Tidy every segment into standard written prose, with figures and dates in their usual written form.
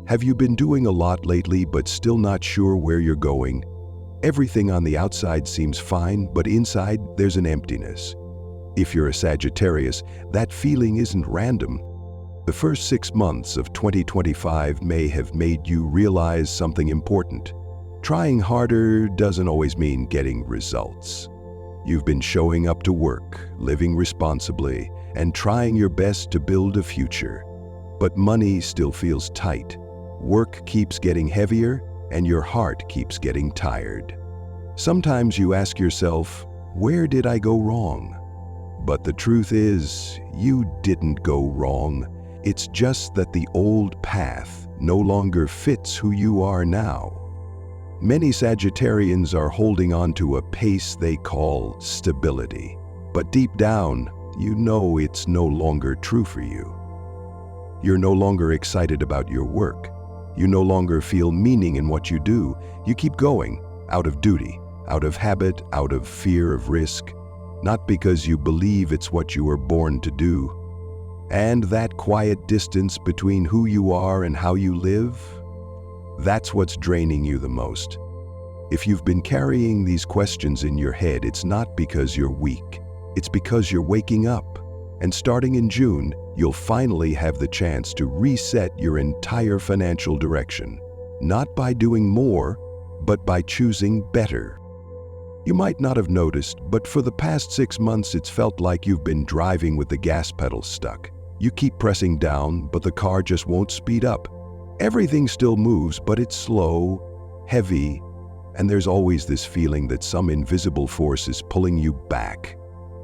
Have you been doing a lot lately but still not sure where you're going? Everything on the outside seems fine, but inside there's an emptiness. If you're a Sagittarius, that feeling isn't random. The first 6 months of 2025 may have made you realize something important. Trying harder doesn't always mean getting results. You've been showing up to work, living responsibly, and trying your best to build a future. But money still feels tight. Work keeps getting heavier, and your heart keeps getting tired. Sometimes you ask yourself, where did I go wrong? But the truth is, you didn't go wrong. It's just that the old path no longer fits who you are now. Many Sagittarians are holding on to a pace they call stability. But deep down, you know it's no longer true for you. You're no longer excited about your work. You no longer feel meaning in what you do. You keep going, out of duty, out of habit, out of fear of risk, not because you believe it's what you were born to do. And that quiet distance between who you are and how you live, that's what's draining you the most. If you've been carrying these questions in your head, it's not because you're weak. It's because you're waking up. And starting in June, you'll finally have the chance to reset your entire financial direction. Not by doing more, but by choosing better. You might not have noticed, but for the past 6 months it's felt like you've been driving with the gas pedal stuck. You keep pressing down, but the car just won't speed up. Everything still moves, but it's slow, heavy, and there's always this feeling that some invisible force is pulling you back.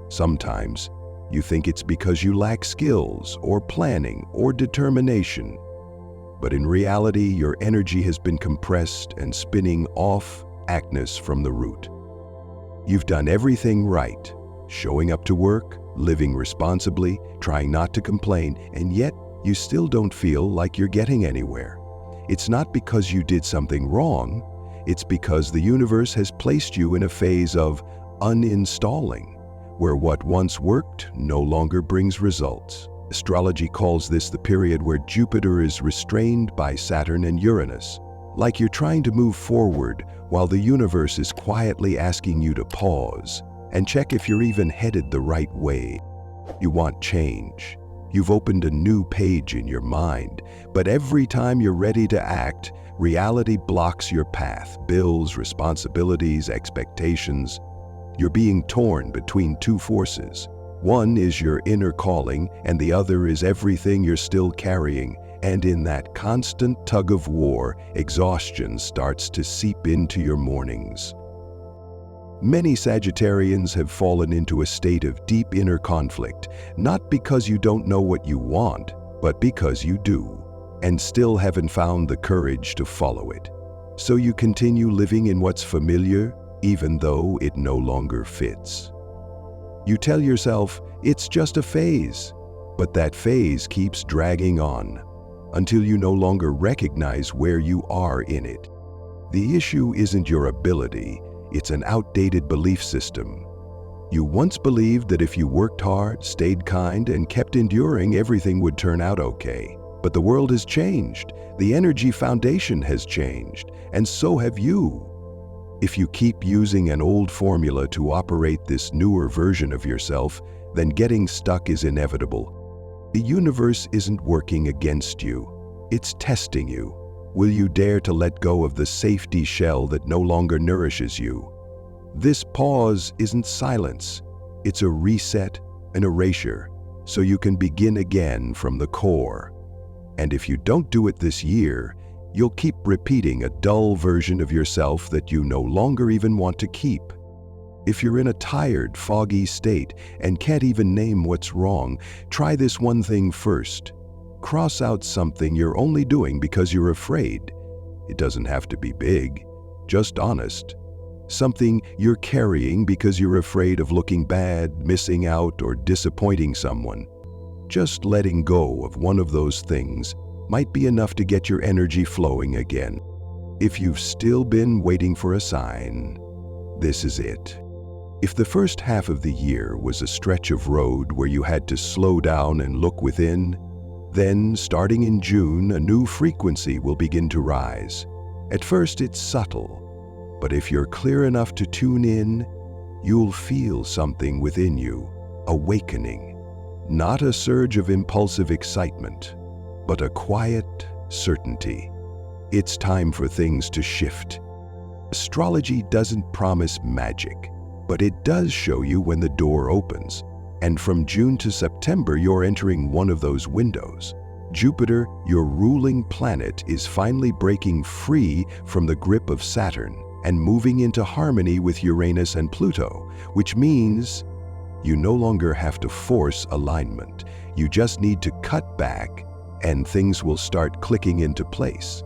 Sometimes, you think it's because you lack skills, or planning, or determination. But in reality, your energy has been compressed and spinning off Acnus from the root. You've done everything right, showing up to work, living responsibly, trying not to complain, and yet you still don't feel like you're getting anywhere. It's not because you did something wrong, it's because the universe has placed you in a phase of uninstalling, where what once worked no longer brings results. Astrology calls this the period where Jupiter is restrained by Saturn and Uranus, like you're trying to move forward while the universe is quietly asking you to pause and check if you're even headed the right way. You want change. You've opened a new page in your mind, but every time you're ready to act, reality blocks your path. Bills, responsibilities, expectations. You're being torn between two forces. One is your inner calling, and the other is everything you're still carrying. And in that constant tug of war, exhaustion starts to seep into your mornings. Many Sagittarians have fallen into a state of deep inner conflict, not because you don't know what you want, but because you do, and still haven't found the courage to follow it. So you continue living in what's familiar, even though it no longer fits. You tell yourself it's just a phase, but that phase keeps dragging on until you no longer recognize where you are in it. The issue isn't your ability, it's an outdated belief system. You once believed that if you worked hard, stayed kind, and kept enduring, everything would turn out okay. But the world has changed, the energy foundation has changed, and so have you. If you keep using an old formula to operate this newer version of yourself, then getting stuck is inevitable. The universe isn't working against you, it's testing you. Will you dare to let go of the safety shell that no longer nourishes you? This pause isn't silence, it's a reset, an erasure, so you can begin again from the core. And if you don't do it this year, you'll keep repeating a dull version of yourself that you no longer even want to keep. If you're in a tired, foggy state and can't even name what's wrong, try this one thing first. Cross out something you're only doing because you're afraid. It doesn't have to be big, just honest. Something you're carrying because you're afraid of looking bad, missing out, or disappointing someone. Just letting go of one of those things might be enough to get your energy flowing again. If you've still been waiting for a sign, this is it. If the first half of the year was a stretch of road where you had to slow down and look within, Then, starting in June, a new frequency will begin to rise. At first, it's subtle, but if you're clear enough to tune in, you'll feel something within you, awakening. Not a surge of impulsive excitement, but a quiet certainty. It's time for things to shift. Astrology doesn't promise magic, but it does show you when the door opens. And from June to September, you're entering one of those windows. Jupiter, your ruling planet, is finally breaking free from the grip of Saturn and moving into harmony with Uranus and Pluto, which means you no longer have to force alignment. You just need to cut back and things will start clicking into place.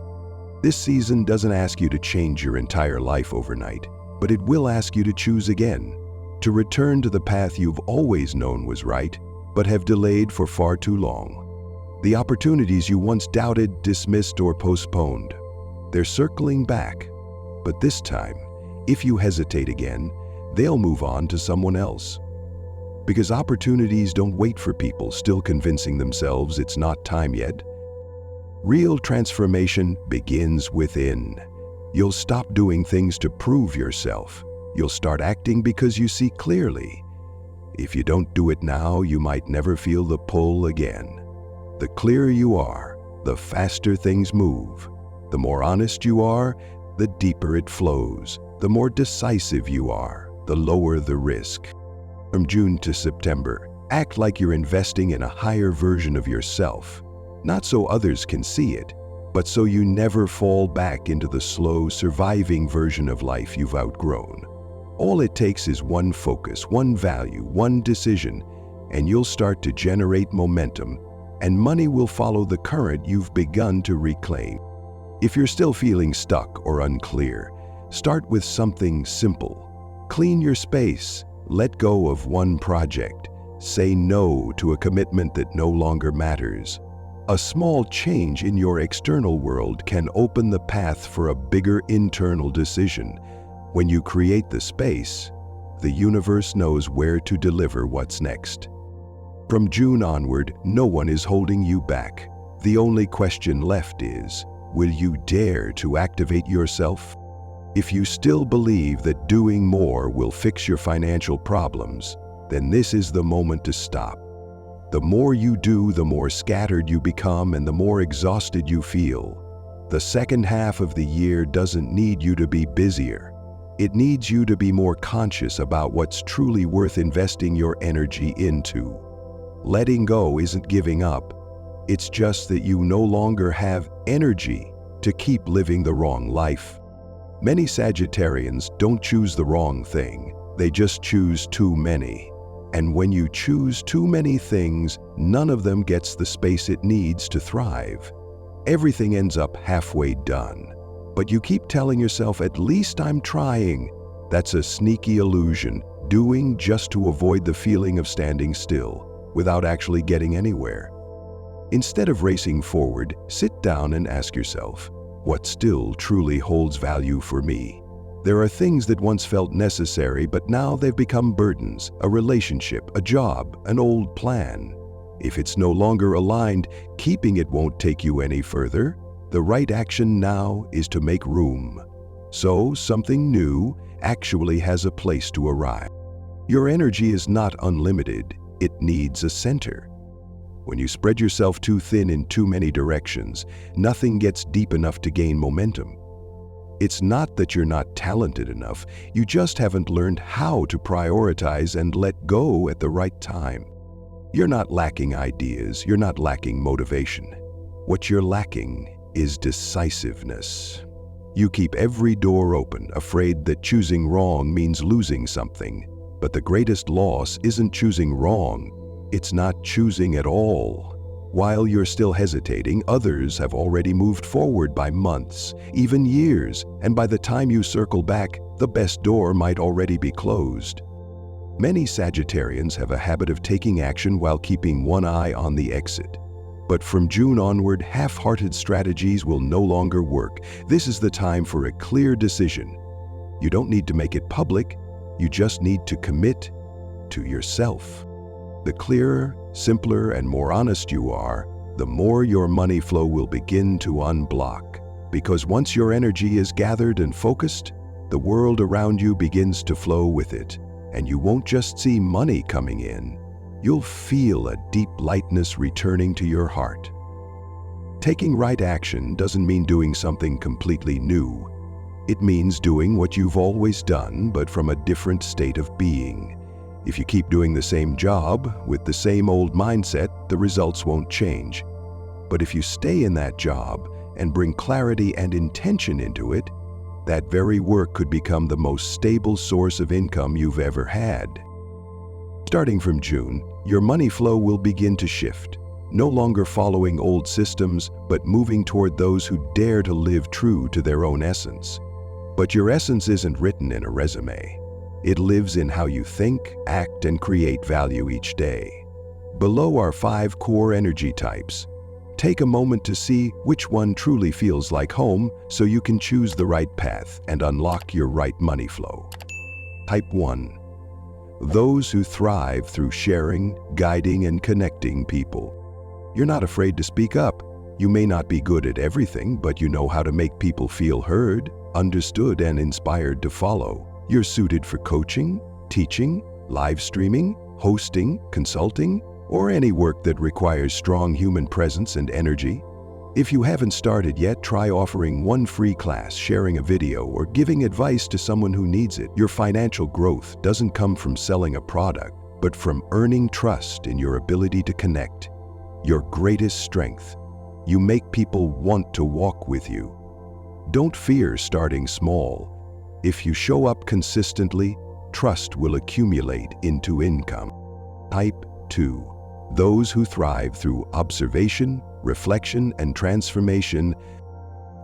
This season doesn't ask you to change your entire life overnight, but it will ask you to choose again, to return to the path you've always known was right, but have delayed for far too long. The opportunities you once doubted, dismissed, or postponed, they're circling back. But this time, if you hesitate again, they'll move on to someone else. Because opportunities don't wait for people still convincing themselves it's not time yet. Real transformation begins within. You'll stop doing things to prove yourself. You'll start acting because you see clearly. If you don't do it now, you might never feel the pull again. The clearer you are, the faster things move. The more honest you are, the deeper it flows. The more decisive you are, the lower the risk. From June to September, act like you're investing in a higher version of yourself. Not so others can see it, but so you never fall back into the slow, surviving version of life you've outgrown. All it takes is one focus, one value, one decision, and you'll start to generate momentum, and money will follow the current you've begun to reclaim. If you're still feeling stuck or unclear, start with something simple. Clean your space, let go of one project, say no to a commitment that no longer matters. A small change in your external world can open the path for a bigger internal decision. When you create the space, the universe knows where to deliver what's next. From June onward, no one is holding you back. The only question left is, will you dare to activate yourself? If you still believe that doing more will fix your financial problems, then this is the moment to stop. The more you do, the more scattered you become and the more exhausted you feel. The second half of the year doesn't need you to be busier. It needs you to be more conscious about what's truly worth investing your energy into. Letting go isn't giving up. It's just that you no longer have energy to keep living the wrong life. Many Sagittarians don't choose the wrong thing. They just choose too many. And when you choose too many things, none of them gets the space it needs to thrive. Everything ends up halfway done. But you keep telling yourself, at least I'm trying. That's a sneaky illusion, doing just to avoid the feeling of standing still, without actually getting anywhere. Instead of racing forward, sit down and ask yourself, what still truly holds value for me? There are things that once felt necessary, but now they've become burdens, a relationship, a job, an old plan. If it's no longer aligned, keeping it won't take you any further. The right action now is to make room. So something new actually has a place to arrive. Your energy is not unlimited. It needs a center. When you spread yourself too thin in too many directions, nothing gets deep enough to gain momentum. It's not that you're not talented enough, you just haven't learned how to prioritize and let go at the right time. You're not lacking ideas, you're not lacking motivation. What you're lacking is decisiveness. You keep every door open, afraid that choosing wrong means losing something. But the greatest loss isn't choosing wrong, it's not choosing at all. While you're still hesitating, others have already moved forward by months, even years, and by the time you circle back, the best door might already be closed. Many Sagittarians have a habit of taking action while keeping one eye on the exit. But from June onward, half-hearted strategies will no longer work. This is the time for a clear decision. You don't need to make it public, you just need to commit to yourself. The clearer, simpler, and more honest you are, the more your money flow will begin to unblock. Because once your energy is gathered and focused, the world around you begins to flow with it. And you won't just see money coming in, you'll feel a deep lightness returning to your heart. Taking right action doesn't mean doing something completely new. It means doing what you've always done, but from a different state of being. If you keep doing the same job with the same old mindset, the results won't change. But if you stay in that job and bring clarity and intention into it, that very work could become the most stable source of income you've ever had. Starting from June, your money flow will begin to shift, no longer following old systems, but moving toward those who dare to live true to their own essence. But your essence isn't written in a resume. It lives in how you think, act, and create value each day. Below are 5 core energy types. Take a moment to see which one truly feels like home so you can choose the right path and unlock your right money flow. Type 1. Those who thrive through sharing, guiding, and connecting people. You're not afraid to speak up. You may not be good at everything, but you know how to make people feel heard, understood, and inspired to follow. You're suited for coaching, teaching, live streaming, hosting, consulting, or any work that requires strong human presence and energy. If you haven't started yet, try offering one free class, sharing a video, or giving advice to someone who needs it. Your financial growth doesn't come from selling a product, but from earning trust in your ability to connect. Your greatest strength. You make people want to walk with you. Don't fear starting small. If you show up consistently, trust will accumulate into income. Type 2. Those who thrive through observation, reflection, and transformation.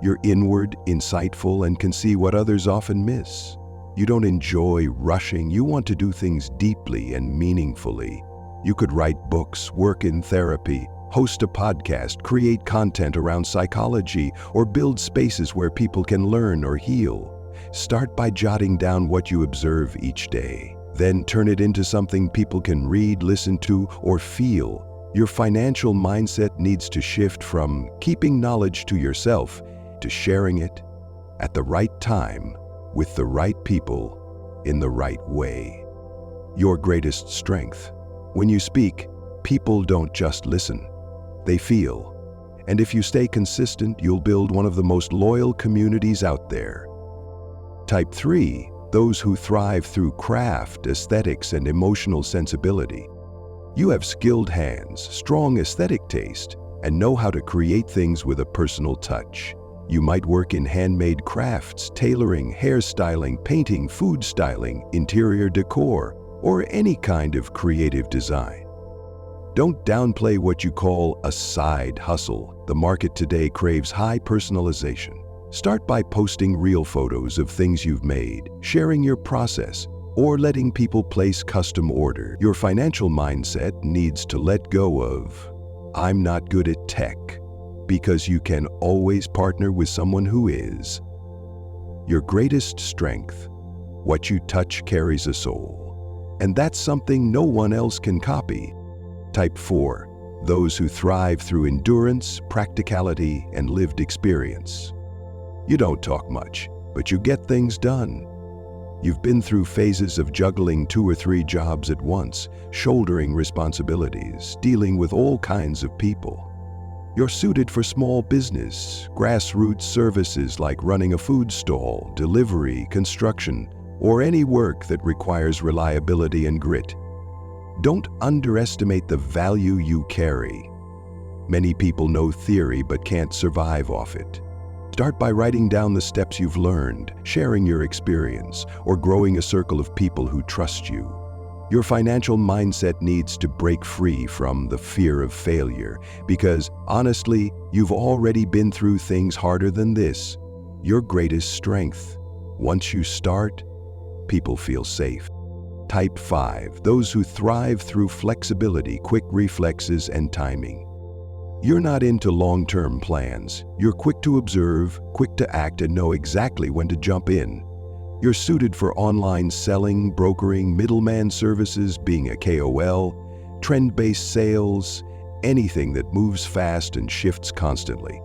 You're inward, insightful, and can see what others often miss. You don't enjoy rushing. You want to do things deeply and meaningfully. You could write books, work in therapy, host a podcast, create content around psychology, or build spaces where people can learn or heal. Start by jotting down what you observe each day. Then turn it into something people can read, listen to, or feel. Your financial mindset needs to shift from keeping knowledge to yourself to sharing it at the right time, with the right people, in the right way. Your greatest strength. When you speak, people don't just listen, they feel. And if you stay consistent, you'll build one of the most loyal communities out there. Type 3. Those who thrive through craft, aesthetics, and emotional sensibility. You have skilled hands, strong aesthetic taste, and know how to create things with a personal touch. You might work in handmade crafts, tailoring, hairstyling, painting, food styling, interior decor, or any kind of creative design. Don't downplay what you call a side hustle. The market today craves high personalization. Start by posting real photos of things you've made, sharing your process, or letting people place custom orders. Your financial mindset needs to let go of, "I'm not good at tech," because you can always partner with someone who is. Your greatest strength. What you touch carries a soul. And that's something no one else can copy. Type 4. Those who thrive through endurance, practicality, and lived experience. You don't talk much, but you get things done. You've been through phases of juggling 2 or 3 jobs at once, shouldering responsibilities, dealing with all kinds of people. You're suited for small business, grassroots services like running a food stall, delivery, construction, or any work that requires reliability and grit. Don't underestimate the value you carry. Many people know theory but can't survive off it. Start by writing down the steps you've learned, sharing your experience, or growing a circle of people who trust you. Your financial mindset needs to break free from the fear of failure, because honestly, you've already been through things harder than this. Your greatest strength. Once you start, people feel safe. Type 5. Those who thrive through flexibility, quick reflexes, and timing. You're not into long-term plans. You're quick to observe, quick to act, and know exactly when to jump in. You're suited for online selling, brokering, middleman services, being a KOL, trend-based sales, anything that moves fast and shifts constantly.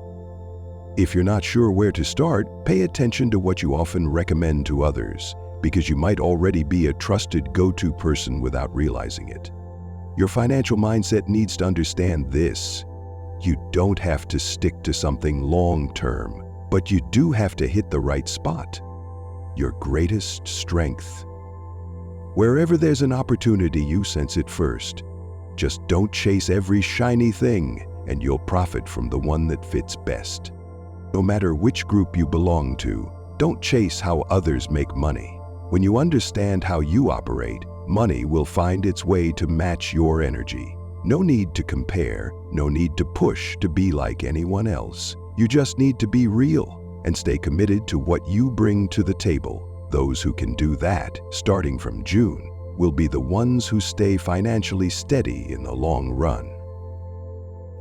If you're not sure where to start, pay attention to what you often recommend to others, because you might already be a trusted go-to person without realizing it. Your financial mindset needs to understand this. You don't have to stick to something long-term, but you do have to hit the right spot. Your greatest strength. Wherever there's an opportunity, you sense it first. Just don't chase every shiny thing, and you'll profit from the one that fits best. No matter which group you belong to, don't chase how others make money. When you understand how you operate, money will find its way to match your energy. No need to compare, no need to push to be like anyone else. You just need to be real and stay committed to what you bring to the table. Those who can do that, starting from June, will be the ones who stay financially steady in the long run.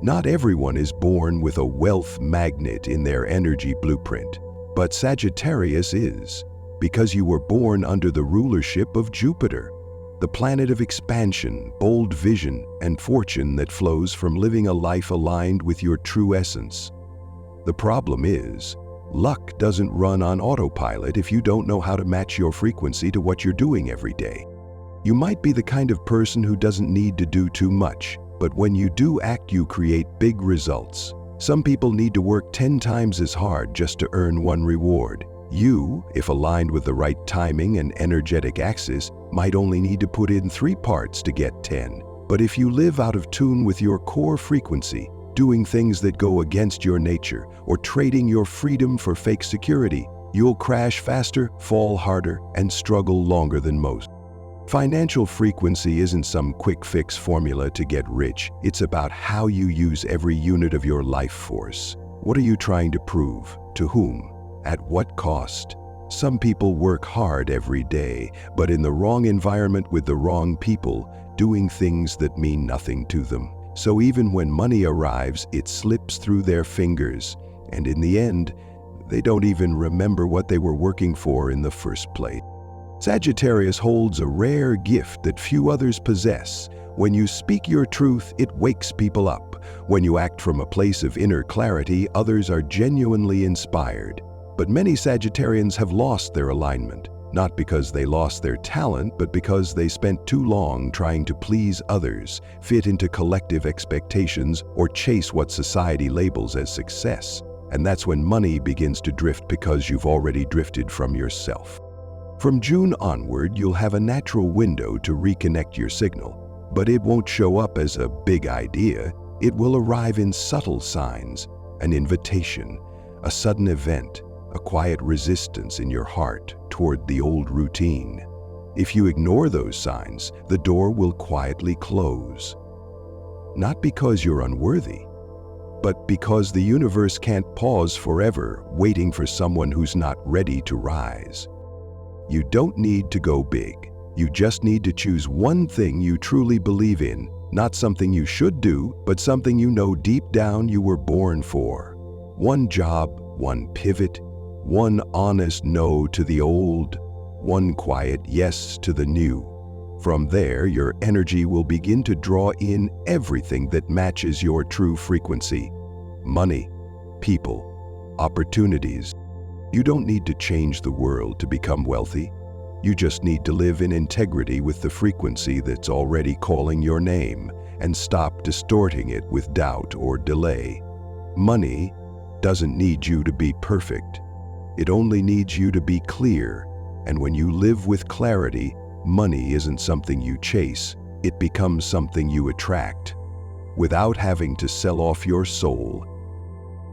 Not everyone is born with a wealth magnet in their energy blueprint, but Sagittarius is, because you were born under the rulership of Jupiter, the planet of expansion, bold vision, and fortune that flows from living a life aligned with your true essence. The problem is, luck doesn't run on autopilot if you don't know how to match your frequency to what you're doing every day. You might be the kind of person who doesn't need to do too much, but when you do act, you create big results. Some people need to work 10 times as hard just to earn one reward. You, if aligned with the right timing and energetic axis, might only need to put in 3 parts to get 10. But if you live out of tune with your core frequency, doing things that go against your nature, or trading your freedom for fake security, you'll crash faster, fall harder, and struggle longer than most. Financial frequency isn't some quick fix formula to get rich. It's about how you use every unit of your life force. What are you trying to prove? To whom? At what cost? Some people work hard every day, but in the wrong environment with the wrong people, doing things that mean nothing to them. So even when money arrives, it slips through their fingers, and in the end, they don't even remember what they were working for in the first place. Sagittarius holds a rare gift that few others possess. When you speak your truth, it wakes people up. When you act from a place of inner clarity, others are genuinely inspired. But many Sagittarians have lost their alignment, not because they lost their talent, but because they spent too long trying to please others, fit into collective expectations, or chase what society labels as success. And that's when money begins to drift, because you've already drifted from yourself. From June onward, you'll have a natural window to reconnect your signal, but it won't show up as a big idea. It will arrive in subtle signs, an invitation, a sudden event, a quiet resistance in your heart toward the old routine. If you ignore those signs, the door will quietly close. Not because you're unworthy, but because the universe can't pause forever, waiting for someone who's not ready to rise. You don't need to go big. You just need to choose one thing you truly believe in, not something you should do, but something you know deep down you were born for. One job, one pivot, one honest no to the old, one quiet yes to the new. From there, your energy will begin to draw in everything that matches your true frequency. Money, people, opportunities. You don't need to change the world to become wealthy. You just need to live in integrity with the frequency that's already calling your name, and stop distorting it with doubt or delay. Money doesn't need you to be perfect. It only needs you to be clear. And when you live with clarity, money isn't something you chase. It becomes something you attract, without having to sell off your soul.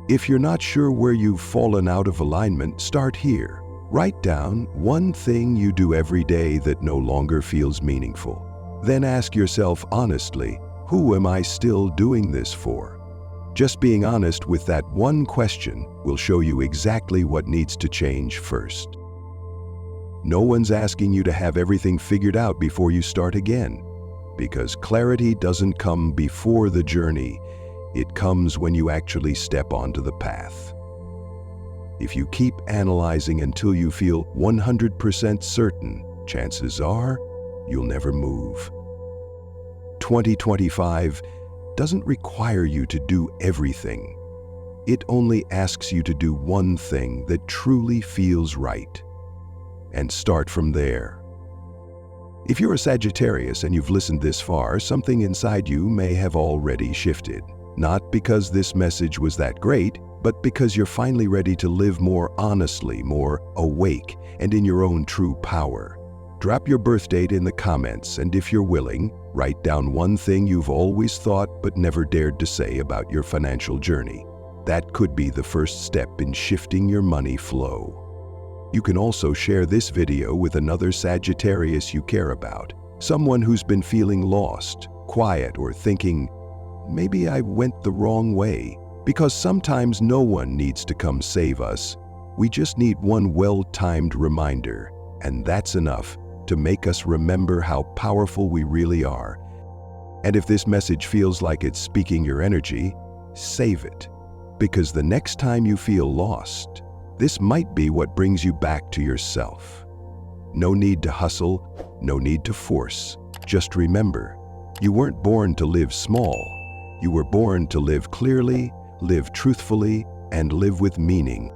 If you're not sure where you've fallen out of alignment, start here. Write down one thing you do every day that no longer feels meaningful. Then ask yourself honestly, who am I still doing this for? Just being honest with that one question will show you exactly what needs to change first. No one's asking you to have everything figured out before you start again, because clarity doesn't come before the journey. It comes when you actually step onto the path. If you keep analyzing until you feel 100% certain, chances are you'll never move. 2025 doesn't require you to do everything. It only asks you to do one thing that truly feels right. And start from there. If you're a Sagittarius and you've listened this far, something inside you may have already shifted. Not because this message was that great, but because you're finally ready to live more honestly, more awake, and in your own true power. Drop your birth date in the comments, and if you're willing, write down one thing you've always thought but never dared to say about your financial journey. That could be the first step in shifting your money flow. You can also share this video with another Sagittarius you care about, someone who's been feeling lost, quiet, or thinking, maybe I went the wrong way. Because sometimes no one needs to come save us. We just need one well-timed reminder, and that's enough to make us remember how powerful we really are. And if this message feels like it's speaking your energy, save it. Because the next time you feel lost, this might be what brings you back to yourself. No need to hustle, no need to force. Just remember, you weren't born to live small. You were born to live clearly, live truthfully, and live with meaning.